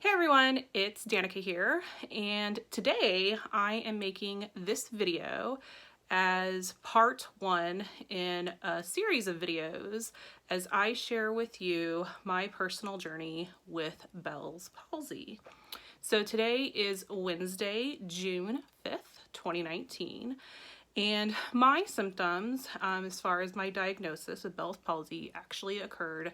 Hey everyone, it's Danica here, and today I am making this video as part one in a series of videos as I share with you my personal journey with Bell's palsy. So today is Wednesday, June 5th, 2019, and my symptoms, as far as my diagnosis with Bell's palsy, actually occurred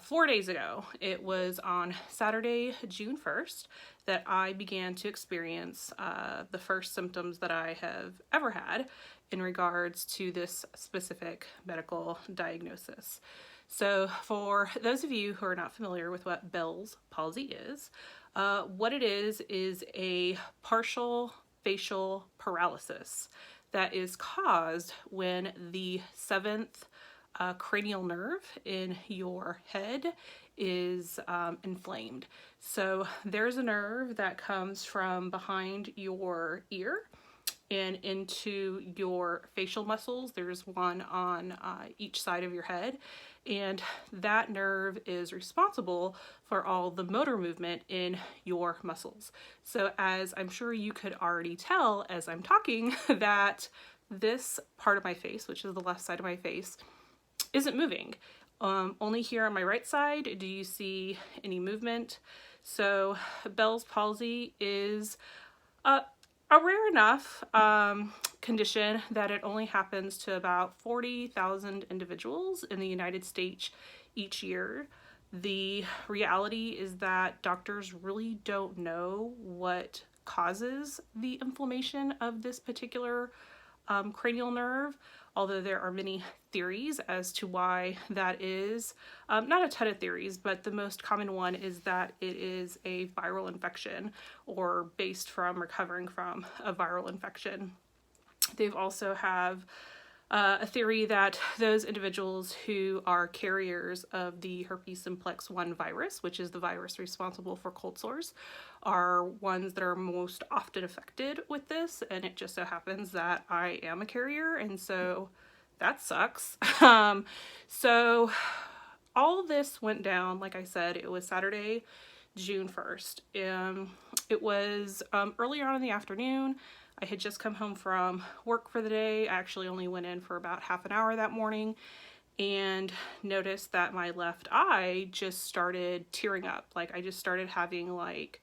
4 days ago. It was on Saturday, June 1st, that I began to experience the first symptoms that I have ever had in regards to this specific medical diagnosis. So for those of you who are not familiar with what Bell's palsy is, what it is a partial facial paralysis that is caused when the seventh cranial nerve in your head is inflamed. So there's a nerve that comes from behind your ear and into your facial muscles. There's one on each side of your head, and that nerve is responsible for all the motor movement in your muscles. So as I'm sure you could already tell as I'm talking, that this part of my face, which is the left side of my face, isn't moving. Only here on my right side do you see any movement. So Bell's palsy is a rare enough condition that it only happens to about 40,000 individuals in the United States each year. The reality is that doctors really don't know what causes the inflammation of this particular cranial nerve, although there are many theories as to why that is. Not a ton of theories, but the most common one is that it is a viral infection or based from recovering from a viral infection. They've also have a theory that those individuals who are carriers of the herpes simplex 1 virus, which is the virus responsible for cold sores, are ones that are most often affected with this, and it just so happens that I am a carrier, and so that sucks. So all of this went down, like I said, it was Saturday, June 1st. It was earlier on in the afternoon. I had just come home from work for the day. I actually only went in for about half an hour that morning and noticed that my left eye just started tearing up. Like I just started having like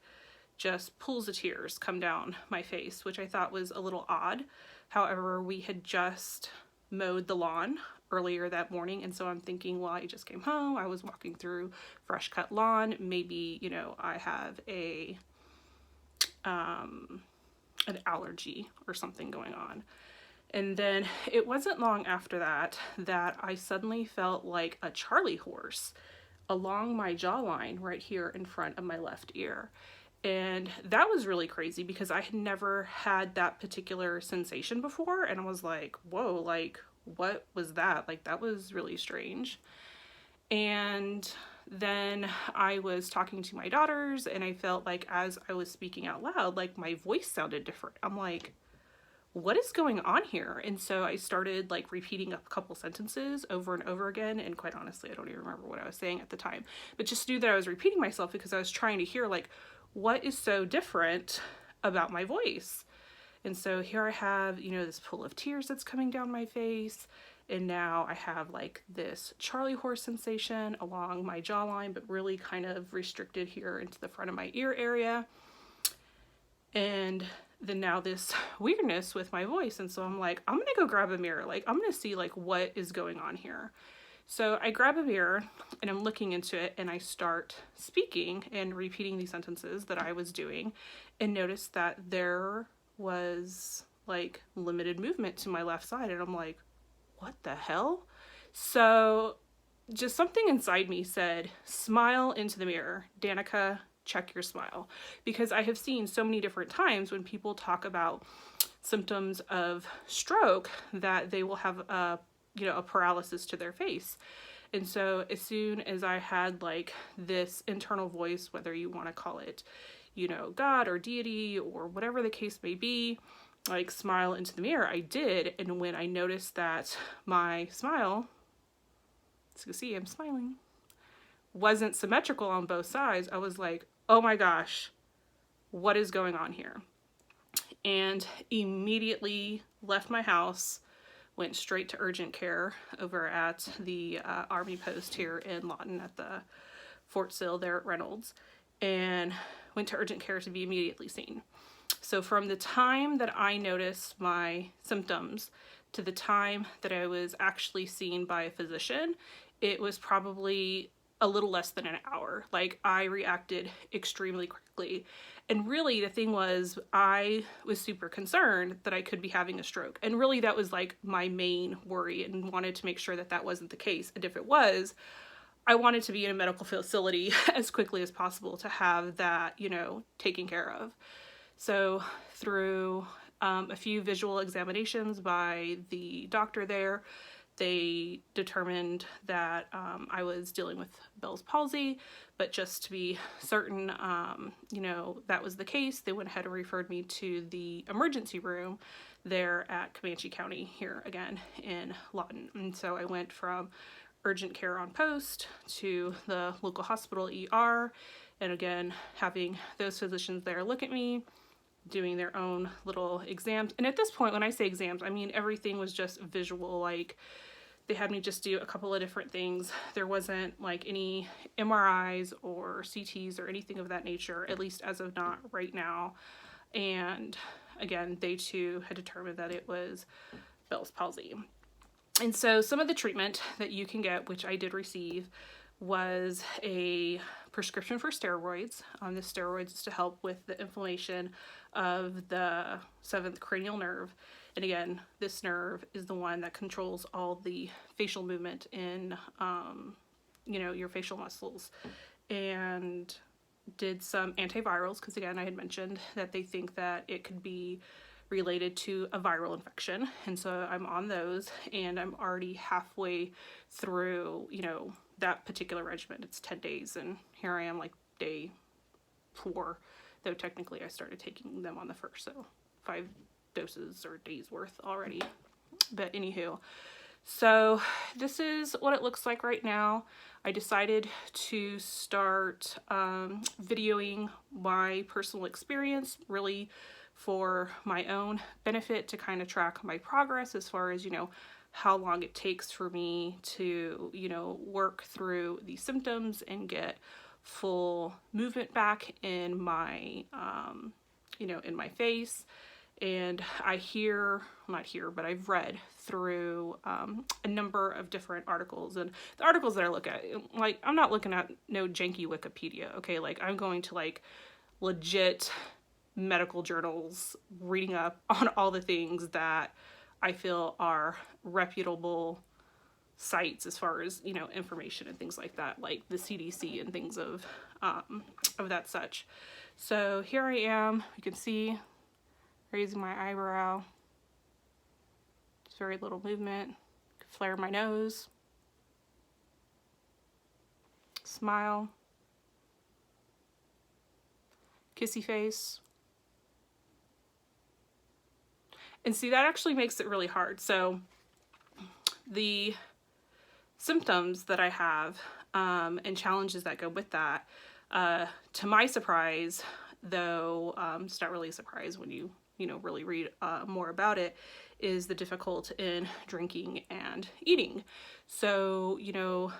just pools of tears come down my face, which I thought was a little odd. However, we had just mowed the lawn earlier that morning, and so I'm thinking, well, I just came home, I was walking through fresh cut lawn, maybe, you know, I have a an allergy or something going on. And then it wasn't long after that that I suddenly felt like a Charlie horse along my jawline right here in front of my left ear. And that was really crazy because I had never had that particular sensation before, and I was like, whoa, like what was that? Like that was really strange. And then I was talking to my daughters, and I felt like as I was speaking out loud, like my voice sounded different. I'm like, what is going on here? And so I started like repeating a couple sentences over and over again, and quite honestly, I don't even remember what I was saying at the time, but just knew that I was repeating myself because I was trying to hear like, what is so different about my voice? And so here I have, you know, this pool of tears that's coming down my face. And now I have like this Charlie horse sensation along my jawline, but really kind of restricted here into the front of my ear area. And then now this weirdness with my voice. And so I'm like, I'm gonna go grab a mirror. Like I'm gonna see like what is going on here. So I grab a mirror and I'm looking into it, and I start speaking and repeating these sentences that I was doing, and notice that there was like limited movement to my left side. And I'm like, what the hell? So just something inside me said, smile into the mirror. Danica, check your smile. Because I have seen so many different times when people talk about symptoms of stroke that they will have a paralysis to their face. And so as soon as I had like this internal voice, whether you want to call it, you know, God or deity or whatever the case may be, like smile into the mirror, I did. And when I noticed that my smile, as you can see, I'm smiling, wasn't symmetrical on both sides, I was like, oh my gosh, what is going on here? And immediately left my house, went straight to urgent care over at the Army post here in Lawton at the Fort Sill there at Reynolds, and went to urgent care to be immediately seen. So from the time that I noticed my symptoms to the time that I was actually seen by a physician, it was probably a little less than an hour. Like, I reacted extremely quickly. And really the thing was, I was super concerned that I could be having a stroke. And really that was like my main worry, and wanted to make sure that that wasn't the case. And if it was, I wanted to be in a medical facility as quickly as possible to have that, you know, taken care of. So through a few visual examinations by the doctor there, they determined that I was dealing with Bell's palsy, but just to be certain, you know, that was the case, they went ahead and referred me to the emergency room there at Comanche County here again in Lawton. And so I went from urgent care on post to the local hospital ER, and again, having those physicians there look at me, doing their own little exams. And at this point, when I say exams, I mean everything was just visual. Like, they had me just do a couple of different things. There wasn't like any MRIs or CTs or anything of that nature, at least as of not right now. And again, they too had determined that it was Bell's palsy. And so some of the treatment that you can get, which I did receive, was a prescription for steroids. The steroids is to help with the inflammation of the 7th cranial nerve. And again, this nerve is the one that controls all the facial movement in, you know, your facial muscles. And did some antivirals, because again, I had mentioned that they think that it could be related to a viral infection. And so I'm on those, and I'm already halfway through, you know, that particular regimen. It's 10 days, and here I am like day 4, though technically I started taking them on the 1st, so 5 doses or days worth already. But anywho, so this is what it looks like right now. I decided to start videoing my personal experience, really for my own benefit, to kind of track my progress as far as, you know, how long it takes for me to, you know, work through these symptoms and get full movement back in my, you know, in my face. And I but I've read through a number of different articles, and the articles that I look at, like, I'm not looking at no janky Wikipedia, okay? Like, I'm going to like legit medical journals, reading up on all the things that I feel are reputable sites as far as, you know, information and things like that, like the CDC and things of that such. So here I am, you can see, raising my eyebrow. Just very little movement. Flare my nose. Smile. Kissy face. And see, that actually makes it really hard. So the symptoms that I have and challenges that go with that, to my surprise, though it's not really a surprise when you know, really read more about it, is the difficulty in drinking and eating. So, you know,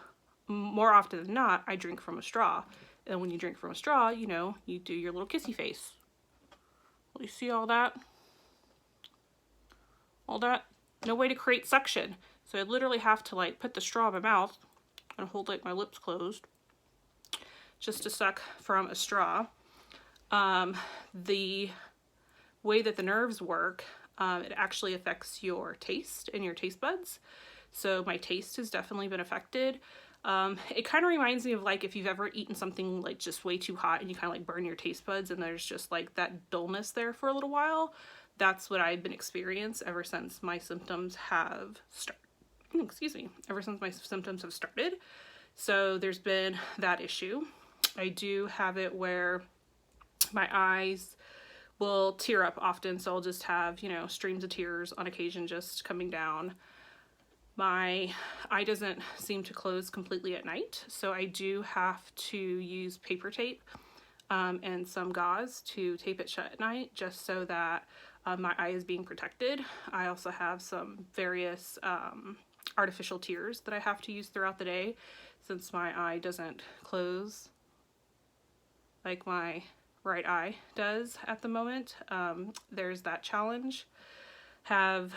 more often than not, I drink from a straw. And when you drink from a straw, you know, you do your little kissy face. You see all that? All that? No way to create suction. So I literally have to like put the straw in my mouth and hold like my lips closed just to suck from a straw. The way that the nerves work, it actually affects your taste and your taste buds. So my taste has definitely been affected. It kind of reminds me of like if you've ever eaten something like just way too hot and you kind of like burn your taste buds and there's just like that dullness there for a little while. That's what I've been experiencing ever since my symptoms have started. Ever since my symptoms have started. So there's been that issue. I do have it where my eyes will tear up often, so I'll just have, you know, streams of tears on occasion just coming down. My eye doesn't seem to close completely at night, so I do have to use paper tape and some gauze to tape it shut at night, just so that my eye is being protected. I also have some various artificial tears that I have to use throughout the day, since my eye doesn't close like my right eye does at the moment. There's that challenge. Have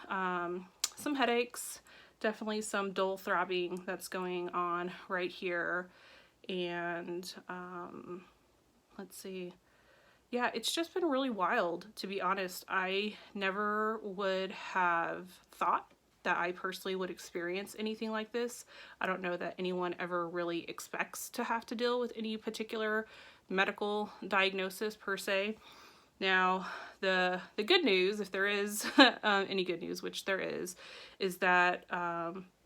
some headaches, definitely some dull throbbing that's going on right here, and let's see. Yeah, it's just been really wild, to be honest. I never would have thought that I personally would experience anything like this. I don't know that anyone ever really expects to have to deal with any particular medical diagnosis per se. Now, the good news, if there is any good news, which there is that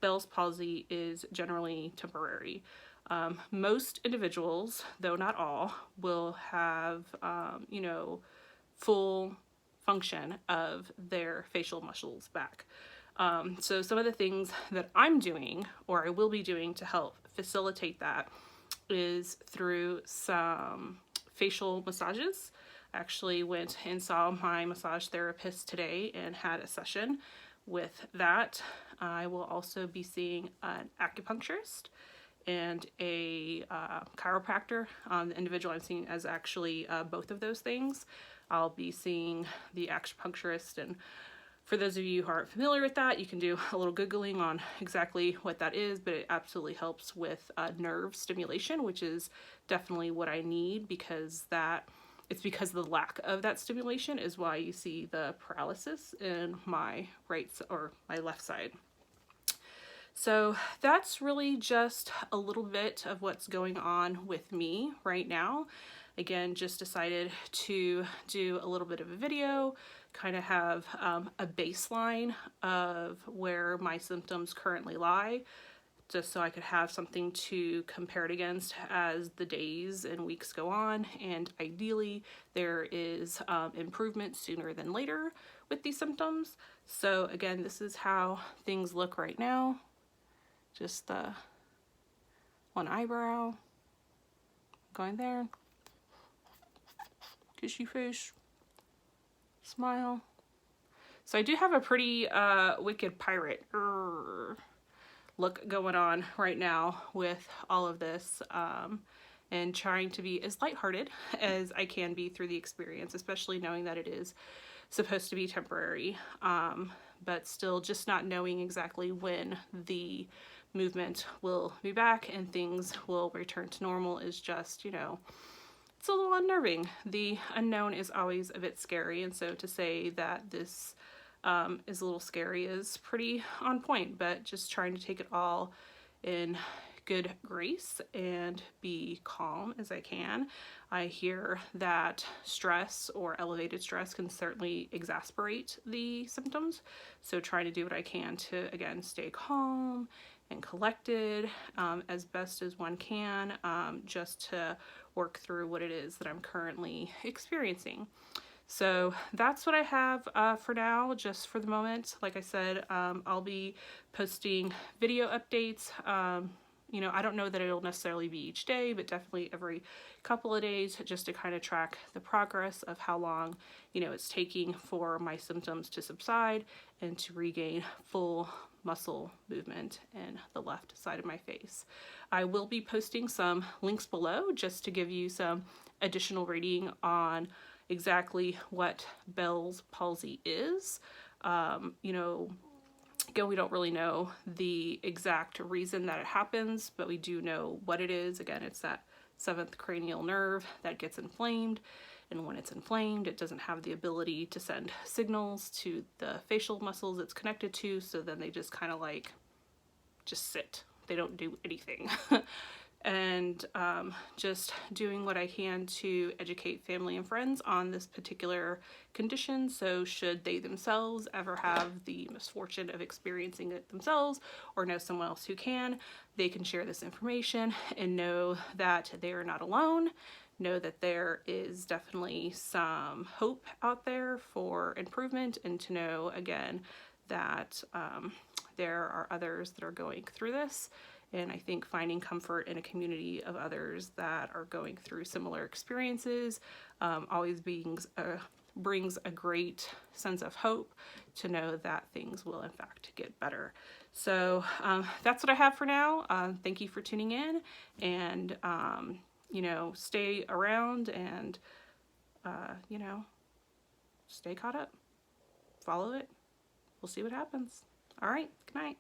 Bell's palsy is generally temporary. Most individuals, though not all, will have, you know, full function of their facial muscles back. So some of the things that I'm doing, or I will be doing to help facilitate that, is through some facial massages. I actually went and saw my massage therapist today and had a session with that. I will also be seeing an acupuncturist and a chiropractor. The individual I'm seeing as actually both of those things. I'll be seeing the acupuncturist, and for those of you who aren't familiar with that, you can do a little Googling on exactly what that is, but it absolutely helps with nerve stimulation, which is definitely what I need, because it's because of the lack of that stimulation is why you see the paralysis in my my left side. So that's really just a little bit of what's going on with me right now. Again, just decided to do a little bit of a video, kind of have a baseline of where my symptoms currently lie, just so I could have something to compare it against as the days and weeks go on. And ideally, there is improvement sooner than later with these symptoms. So again, this is how things look right now. Just one eyebrow, going there, kissy face, smile. So I do have a pretty wicked pirate look going on right now with all of this, and trying to be as lighthearted as I can be through the experience, especially knowing that it is supposed to be temporary, but still just not knowing exactly when the movement will be back and things will return to normal is just, you know, it's a little unnerving. The unknown is always a bit scary, and so to say that this is a little scary is pretty on point, but just trying to take it all in good grace and be calm as I can. I hear that stress or elevated stress can certainly exacerbate the symptoms, so trying to do what I can to, again, stay calm and collected as best as one can, just to work through what it is that I'm currently experiencing. So that's what I have for now, just for the moment. Like I said, I'll be posting video updates. You know, I don't know that it'll necessarily be each day, but definitely every couple of days, just to kind of track the progress of how long, you know, it's taking for my symptoms to subside and to regain full muscle movement in the left side of my face. I will be posting some links below just to give you some additional reading on exactly what Bell's palsy is. You know, again, we don't really know the exact reason that it happens, but we do know what it is. Again, it's that 7th cranial nerve that gets inflamed, and when it's inflamed, it doesn't have the ability to send signals to the facial muscles it's connected to, so then they just kind of like just sit. They don't do anything. And just doing what I can to educate family and friends on this particular condition, so should they themselves ever have the misfortune of experiencing it themselves or know someone else who can, they can share this information and know that they are not alone, know that there is definitely some hope out there for improvement, and to know, again, that there are others that are going through this. And I think finding comfort in a community of others that are going through similar experiences always brings a great sense of hope to know that things will in fact get better. So that's what I have for now. Thank you for tuning in, and you know, stay around and you know, stay caught up. Follow it. We'll see what happens. All right, good night.